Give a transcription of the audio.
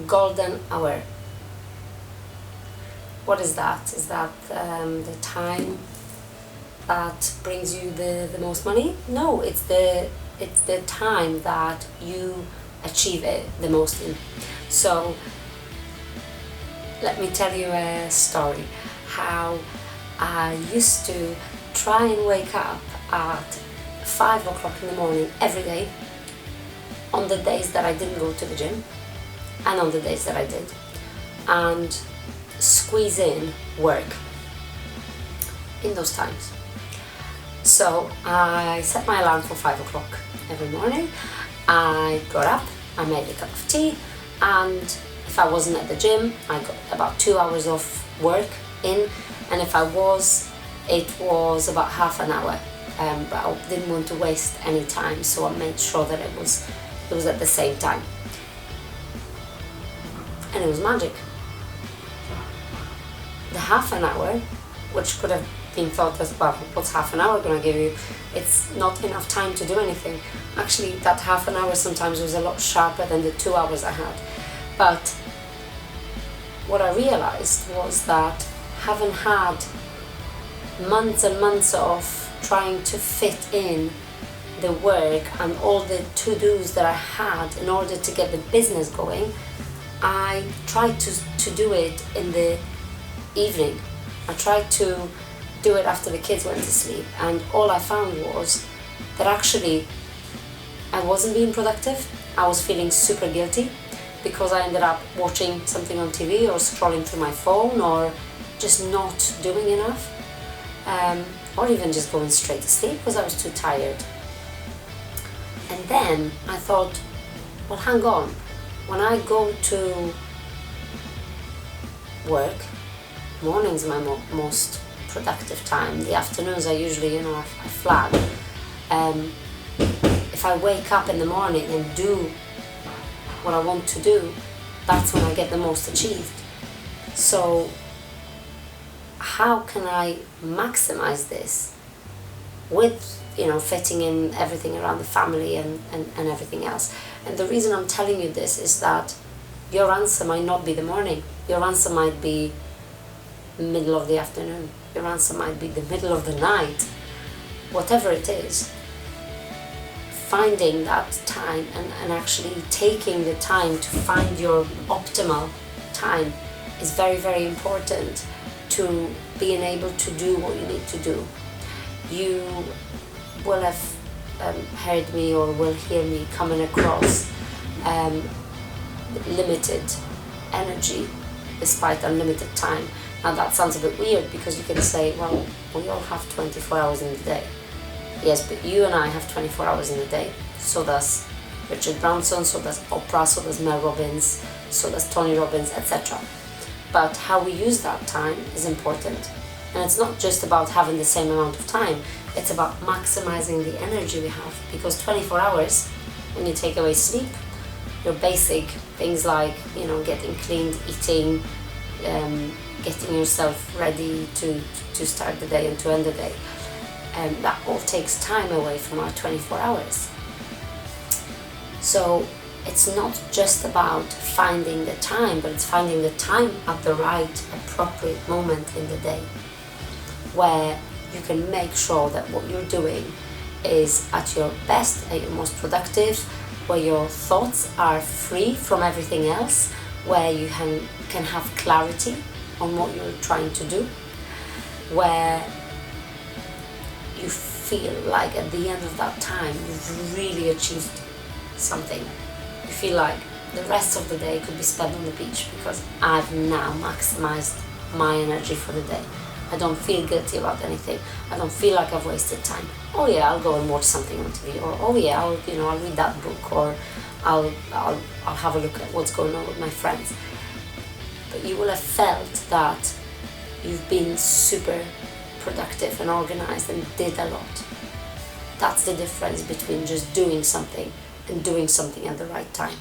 golden hour. What is that? Is that the time that brings you the most money? No, it's the time that you achieve it the most in. So let me tell you a story how I used to try and wake up at 5 o'clock in the morning every day on the days that I didn't go to the gym and on the days that I did, and squeeze in work in those times. So I set my alarm for 5 o'clock every morning. I got up, I made a cup of tea, and if I wasn't at the gym, I got about 2 hours of work in, and if I was, it was about half an hour. But I didn't want to waste any time, so I made sure that it was at the same time. And it was magic. The half an hour, which could have been thought as, well, what's half an hour gonna give you? It's not enough time to do anything. Actually, that half an hour sometimes was a lot sharper than the 2 hours I had. But what I realized was that having had months and months of trying to fit in the work and all the to-dos that I had in order to get the business going, I tried to do it in the evening. I tried to do it after the kids went to sleep, and all I found was that actually I wasn't being productive. I was feeling super guilty because I ended up watching something on TV or scrolling through my phone or just not doing enough, or even just going straight to sleep because I was too tired. And then I thought, well, hang on, when I go to work, mornings are my most productive time. The afternoons I usually, I flag. If I wake up in the morning and do what I want to do, that's when I get the most achieved. So how can I maximize this with, fitting in everything around the family and everything else? And the reason I'm telling you this is that your answer might not be the morning. Your answer might be middle of the afternoon. Your answer might be the middle of the night. Whatever it is, finding that time and actually taking the time to find your optimal time is very, very important to being able to do what you need to do. You will have heard me or will hear me coming across limited energy despite unlimited time. Now that sounds a bit weird because you can say, well, we all have 24 hours in the day. Yes, but you and I have 24 hours in the day. So does Richard Branson, so does Oprah, so does Mel Robbins, so does Tony Robbins, etc. But how we use that time is important. And it's not just about having the same amount of time, it's about maximizing the energy we have. Because 24 hours, when you take away sleep, your basic things like, getting cleaned, eating, getting yourself ready to start the day and to end the day, that all takes time away from our 24 hours. So it's not just about finding the time, but it's finding the time at the right, appropriate moment in the day where you can make sure that what you're doing is at your best, at your most productive, where your thoughts are free from everything else, where you can have clarity on what you're trying to do, where you feel like at the end of that time you've really achieved something. You feel like the rest of the day could be spent on the beach because I've now maximized my energy for the day. I don't feel guilty about anything. I don't feel like I've wasted time. Oh yeah, I'll go and watch something on TV, or oh yeah, I'll read that book, or I'll have a look at what's going on with my friends. But you will have felt that you've been super productive and organized and did a lot. That's the difference between just doing something and doing something at the right time.